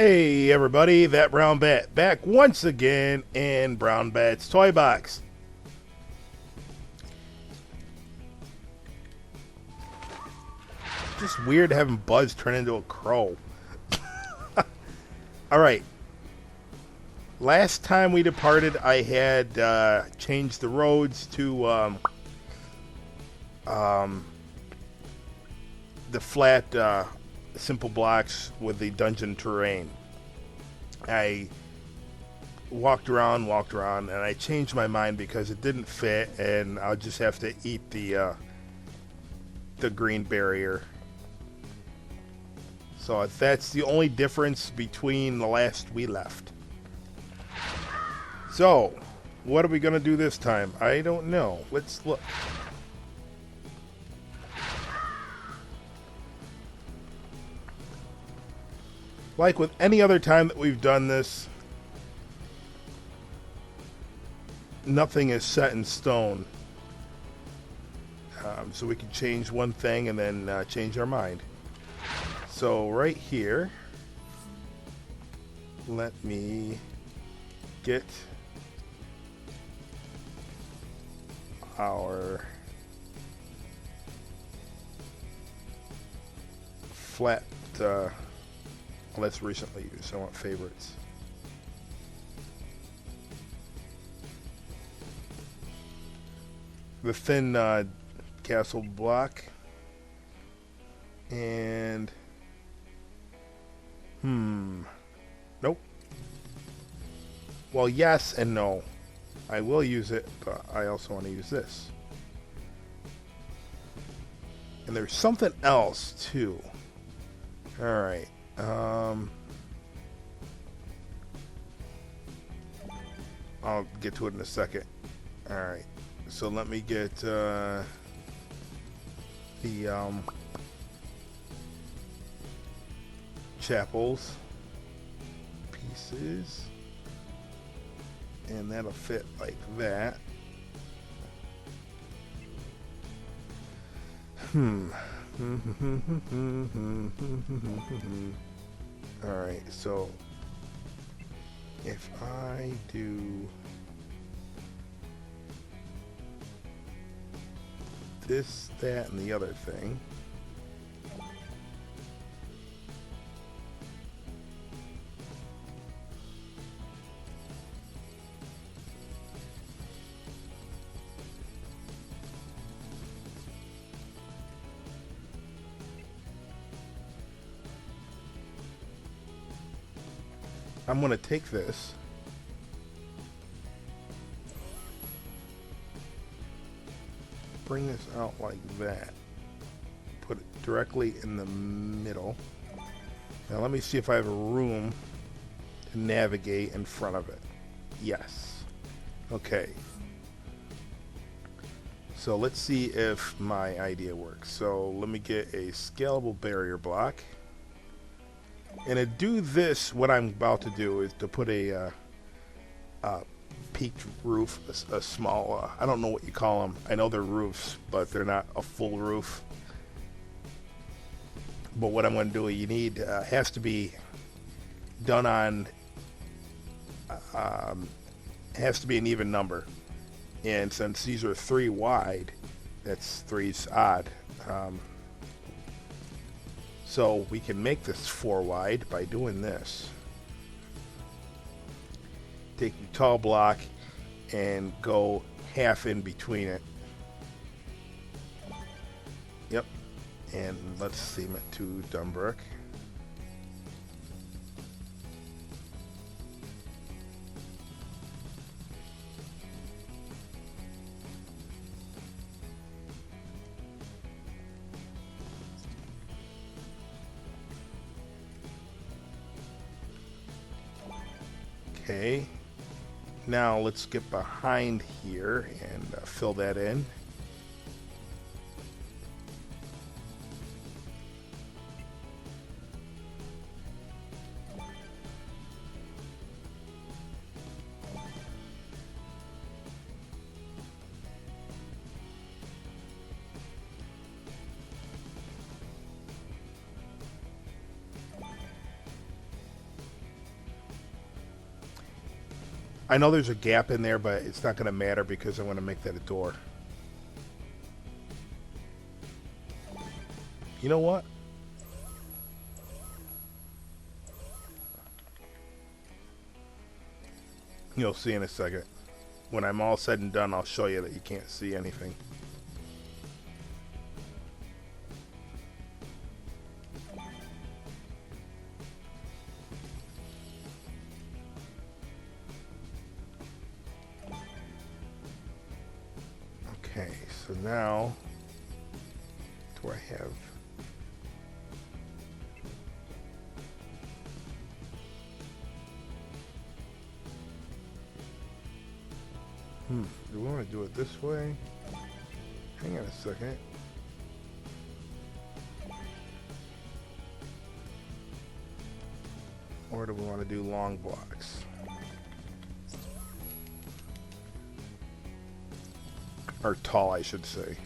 Hey everybody, that Brown Bat back once again in Brown Bat's Toy Box. Just weird having Buzz turn into a crow. Alright, last time we departed I had changed the roads to the flat simple blocks with the dungeon terrain. I walked around, and I changed my mind because it didn't fit, and I'll just have to eat the green barrier. So that's the only difference between the last we left. So, what are we gonna do this time? I don't know. Let's look. Like with any other time that we've done this, nothing is set in stone. So we can change one thing and then change our mind. So right here, let me get our flat less recently used. I want favorites. The thin castle block. And nope. Well, yes and no. I will use it, but I also want to use this. And there's something else too. Alright. I'll get to it in a second. Alright. So let me get the chapels pieces, and that'll fit like that. Alright, so if I do this, that, and the other thing, I'm going to take this bring this out like that, put it directly in the middle. Now let me see if I have a room to navigate in front of it. Yes. Okay. So let's see if my idea works. So let me get a scalable barrier block. And to do this, what I'm about to do is to put a peaked roof, a small, I don't know what you call them. I know they're roofs, but they're not a full roof. But what I'm going to do, you need, has to be done on, has to be an even number. And since these are 3 wide, that's 3's odd. So we can make this 4 wide by doing this. Take the tall block and go half in between it. Yep. And let's seam it to Dumbrook. Okay, now let's get behind here and fill that in. I know there's a gap in there, but it's not going to matter because I want to make that a door. You know what? You'll see in a second. When I'm all said and done, I'll show you that you can't see anything. Okay, so now do I have... do we want to do it this way? Hang on a second. Or do we want to do long blocks? Or tall, I should say.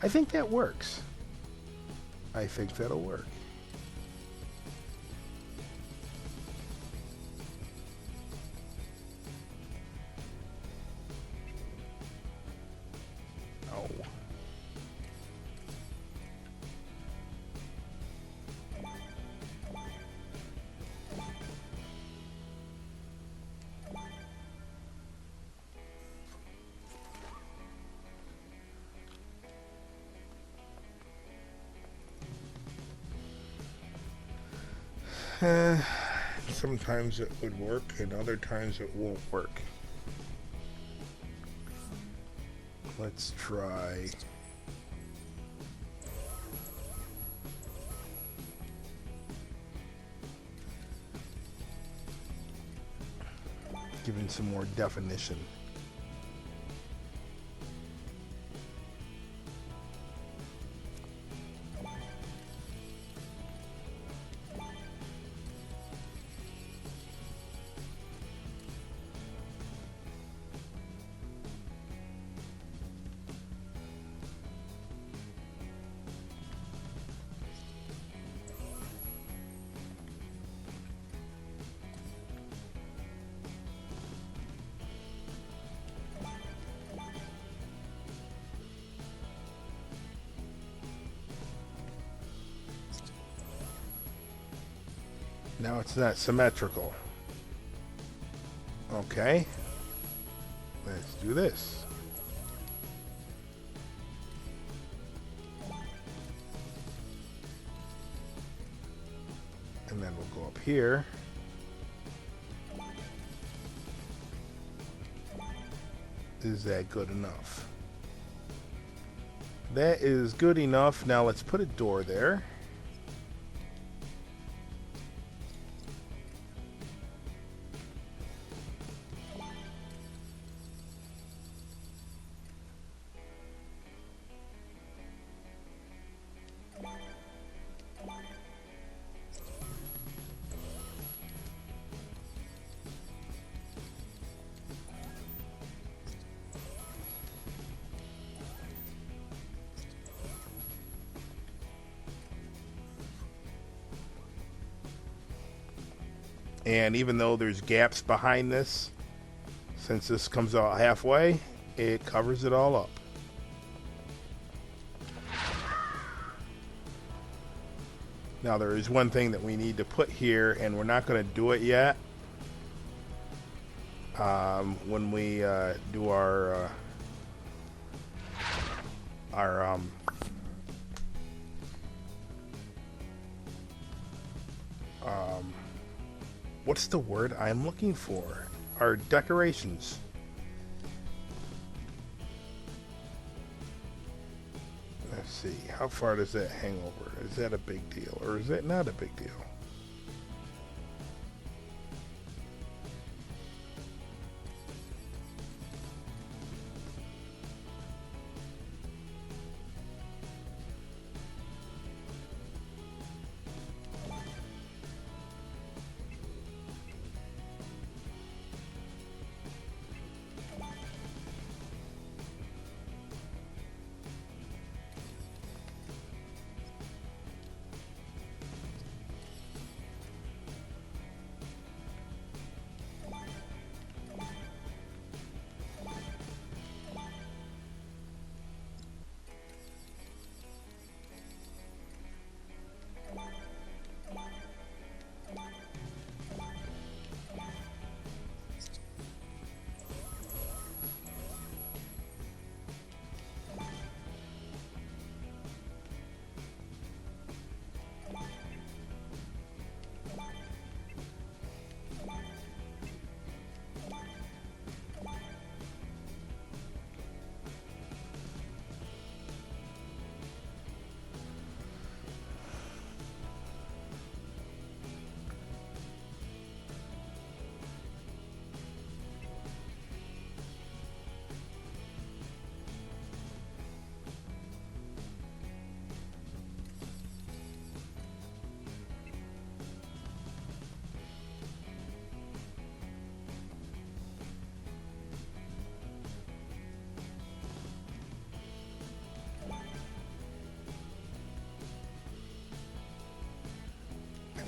I think that works. I think that'll work. Oh. Sometimes it would work, and other times it won't work. Let's try. Giving some more definition. Now it's not symmetrical. Okay. Let's do this. And then we'll go up here. Is that good enough? That is good enough. Now let's put a door there. And even though there's gaps behind this, since this comes out halfway, it covers it all up. Now there is one thing that we need to put here, and we're not going to do it yet. When we do our what's the word I'm looking for? Our decorations. Let's see, how far does that hang over? Is that a big deal, or is that not a big deal?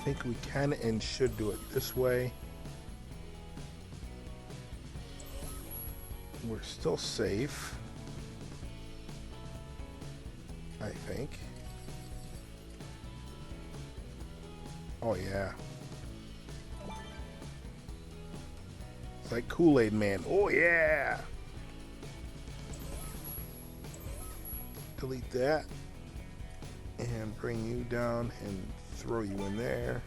think we can and should do it this way. We're still safe, I think. Oh yeah. It's like Kool-Aid Man. Oh yeah. Delete that. And bring you down and throw you in there.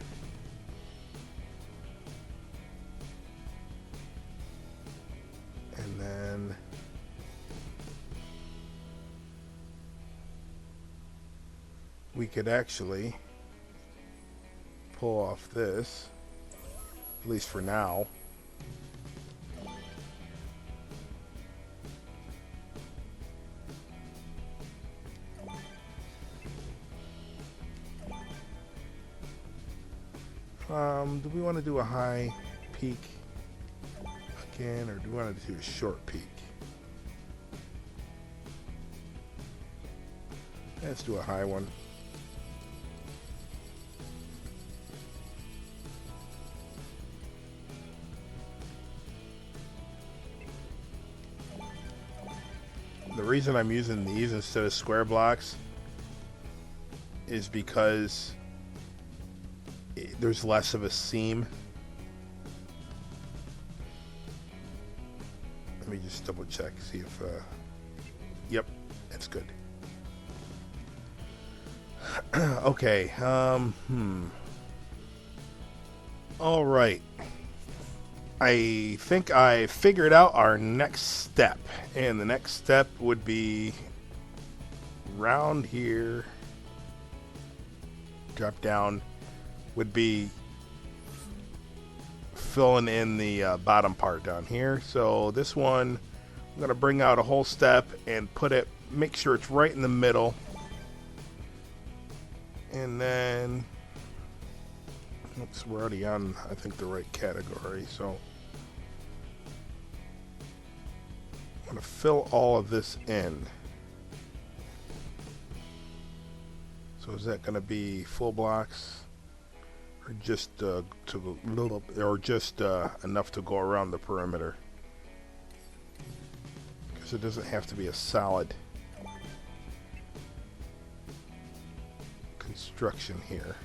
And then we could actually pull off this, at least for now. Do we want to do a high peak again, or do we want to do a short peak? Let's do a high one. The reason I'm using these instead of square blocks is because there's less of a seam. Let me just double check, see if yep, that's good. Okay, all right, I think I figured out our next step, and the next step would be round here, drop down, would be filling in the bottom part down here. So this one, I'm going to bring out a whole step and put it, make sure it's right in the middle. And then, oops, we're already on, I think, the right category. So I'm going to fill all of this in. So is that going to be full blocks? Or just enough to go around the perimeter, because it doesn't have to be a solid construction here.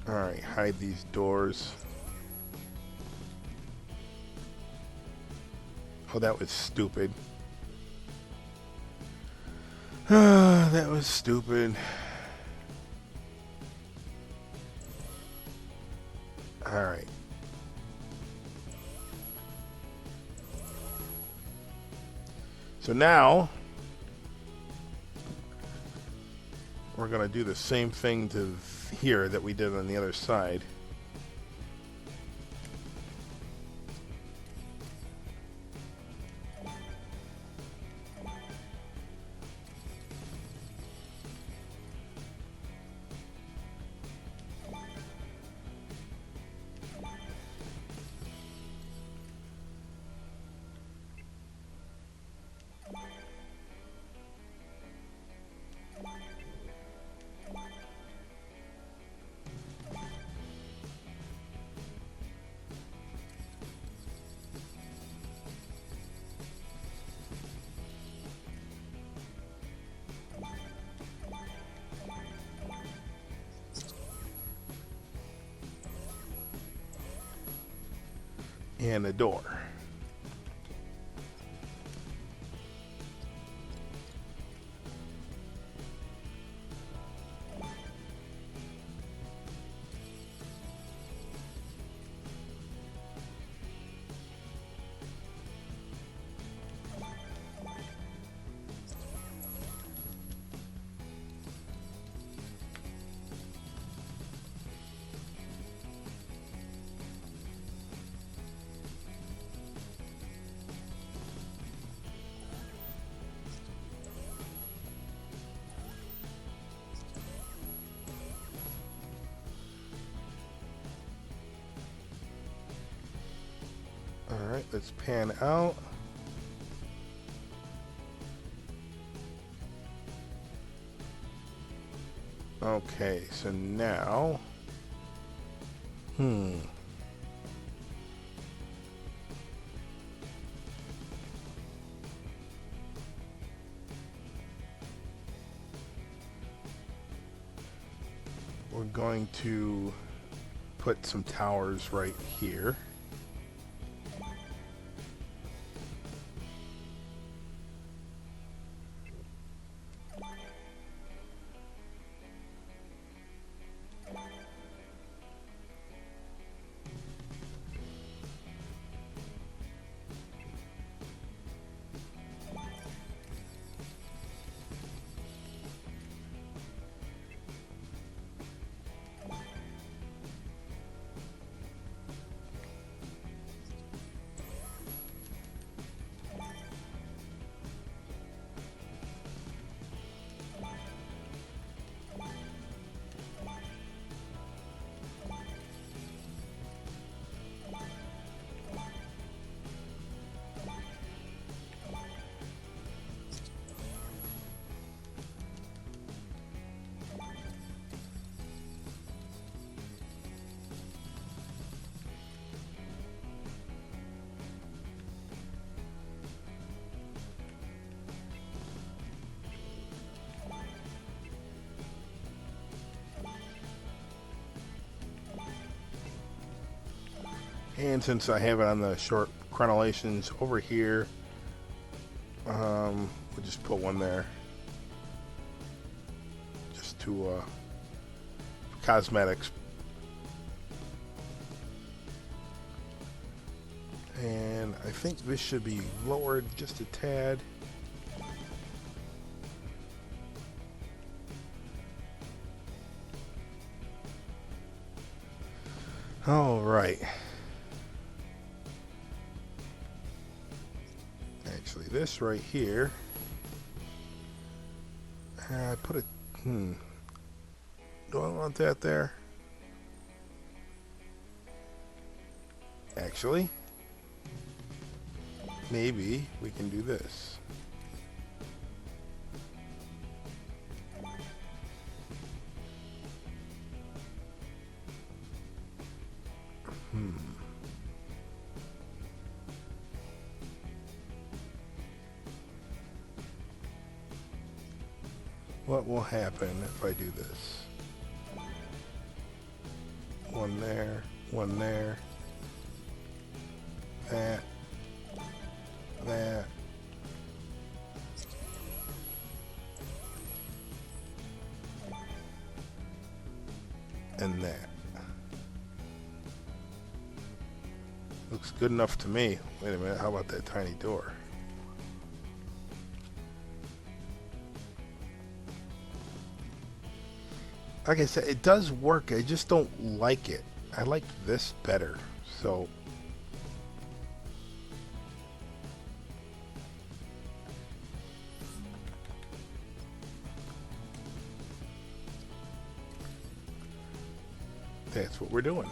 Alright, hide these doors. Oh, that was stupid. That was stupid. Alright. So now we're going to do the same thing to here that we did on the other side. And a door. Alright, let's pan out. Okay, so now... We're going to put some towers right here. And since I have it on the short crenellations over here, we'll just put one there. Just to cosmetics. And I think this should be lowered just a tad. All right. Actually, this right here, I put it, do I want that there? Actually, maybe we can do this. What will happen if I do this? One there, that, and that. Looks good enough to me. Wait a minute, how about that tiny door? Like I said, it does work. I just don't like it. I like this better. So that's what we're doing.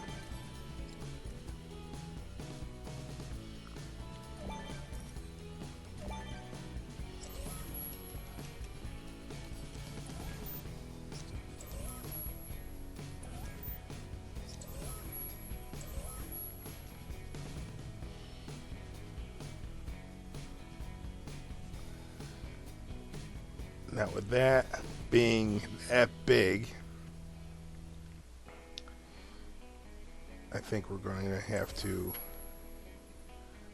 Now with that being that big, I think we're going to have to...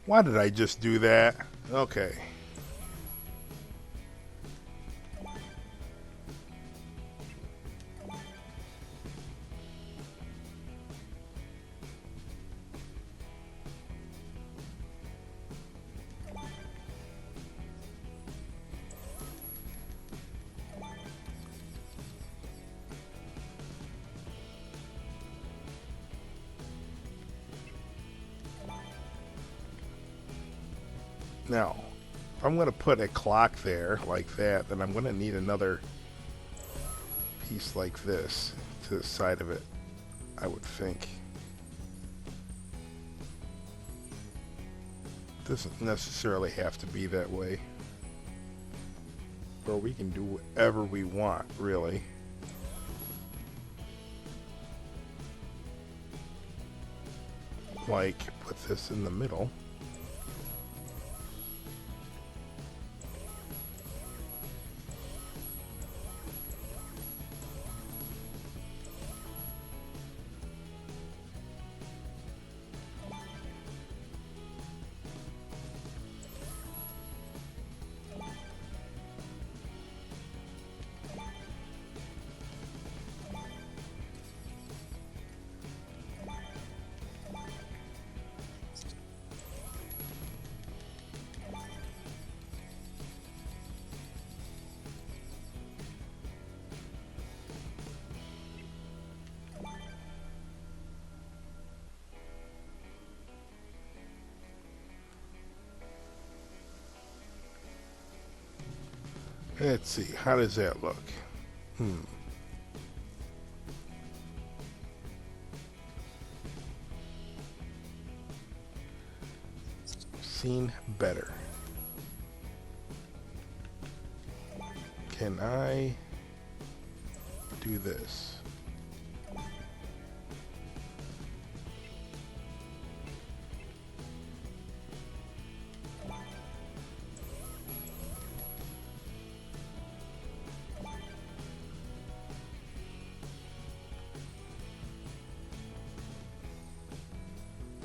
Why did I just do that? Okay. Now, if I'm going to put a clock there like that, then I'm going to need another piece like this to the side of it, I would think. Doesn't necessarily have to be that way. Or we can do whatever we want, really. Like, put this in the middle. Let's see, how does that look? Seen better. Can I do this?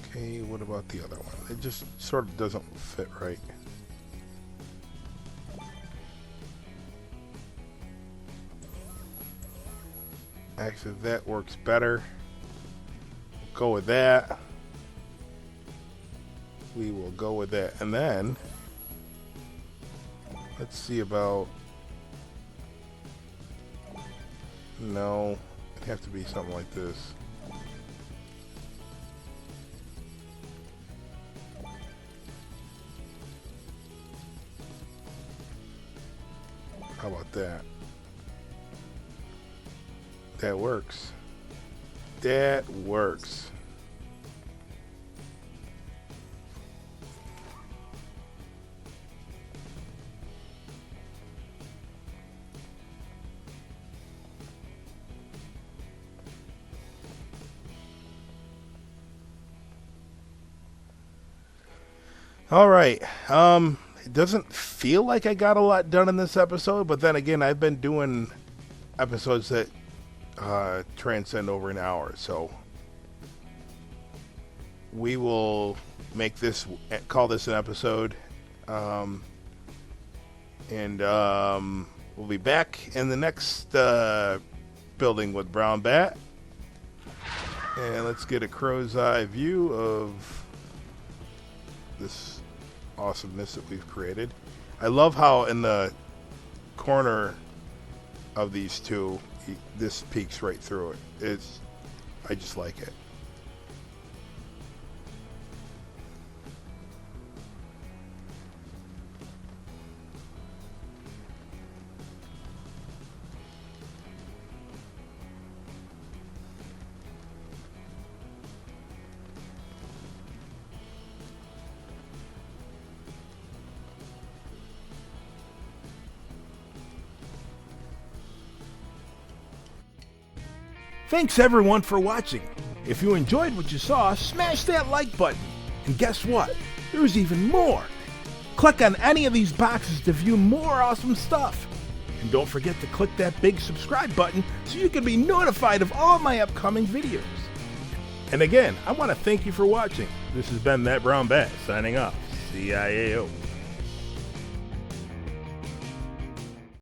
Okay, what about the other one? It just sort of doesn't fit right. Actually, that works better. Go with that. We will go with that. And then, let's see about... No, it'd have to be something like this. How about that? That works. That works. All right. It doesn't feel like I got a lot done in this episode, but then again, I've been doing episodes that transcend over an hour, so we will call this an episode, and we'll be back in the next building with Brown Bat, and let's get a crow's eye view of this awesomeness that we've created. I love how in the corner of these two, this peeks right through it. I just like it. Thanks everyone for watching. If you enjoyed what you saw, smash that like button. And guess what? There's even more. Click on any of these boxes to view more awesome stuff. And don't forget to click that big subscribe button so you can be notified of all my upcoming videos. And again, I want to thank you for watching. This has been That Brown Bat signing off. CIAO.